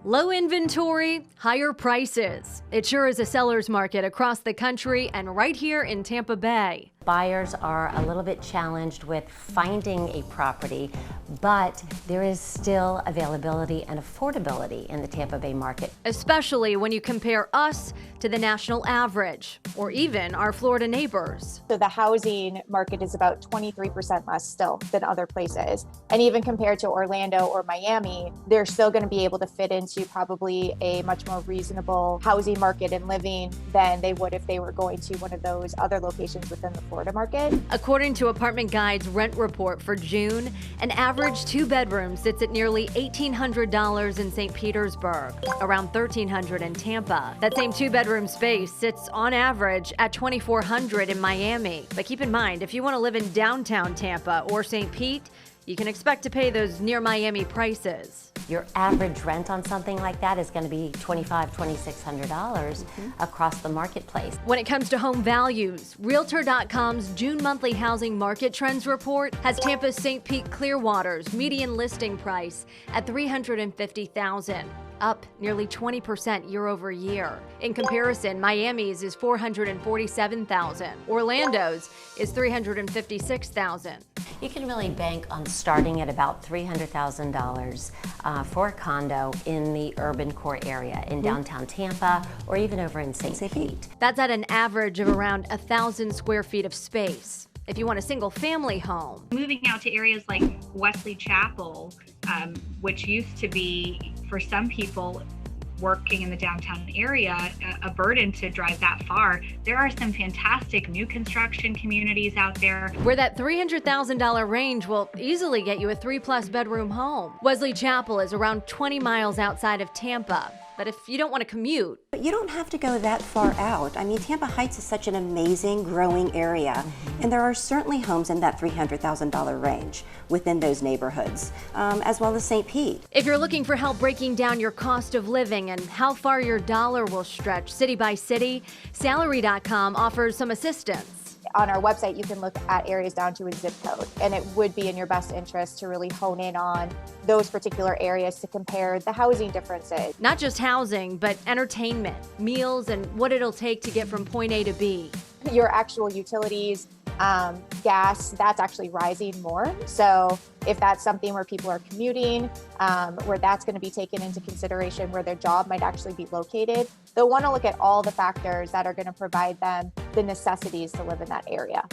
Low inventory, higher prices. It sure is a seller's market across the country and right here in Tampa Bay. Buyers are a little bit challenged with finding a property, but there is still availability and affordability in the Tampa Bay market. Especially when you compare us to the national average, or even our Florida neighbors. So the housing market is about 23% less still than other places. And even compared to Orlando or Miami, they're still going to be able to fit into probably a much more reasonable housing market and living than they would if they were going to one of those other locations within the Florida market. According to Apartment Guide's rent report for June, an average two-bedroom sits at nearly $1,800 in St. Petersburg, around $1,300 in Tampa. That same two-bedroom space sits on average at $2,400 in Miami. But keep in mind, if you want to live in downtown Tampa or St. Pete, you can expect to pay those near Miami prices. Your average rent on something like that is going to be $2,500, $2,600 across the marketplace. When it comes to home values, Realtor.com's June monthly housing market trends report has Tampa's St. Pete Clearwater's median listing price at $350,000. Up nearly 20% year over year. In comparison, Miami's is $447,000. Orlando's is $356,000. You can really bank on starting at about $300,000 for a condo in the urban core area in downtown Tampa or even over in St. Pete. That's at an average of around 1,000 square feet of space. If you want a single family home. Moving out to areas like Wesley Chapel, which used to be, for some people working in the downtown area, a burden to drive that far. There are some fantastic new construction communities out there. Where that $300,000 range will easily get you a 3+ bedroom home. Wesley Chapel is around 20 miles outside of Tampa. But if you don't want to commute. But you don't have to go that far out. I mean, Tampa Heights is such an amazing growing area, and there are certainly homes in that $300,000 range within those neighborhoods, as well as St. Pete. If you're looking for help breaking down your cost of living and how far your dollar will stretch city by city, Salary.com offers some assistance. On our website, you can look at areas down to a zip code, and it would be in your best interest to really hone in on those particular areas to compare the housing differences. Not just housing, but entertainment, meals, and what it'll take to get from point A to B. Your actual utilities, gas, that's actually rising more. So if that's something where people are commuting, where that's going to be taken into consideration, where their job might actually be located, they'll want to look at all the factors that are going to provide them the necessities to live in that area.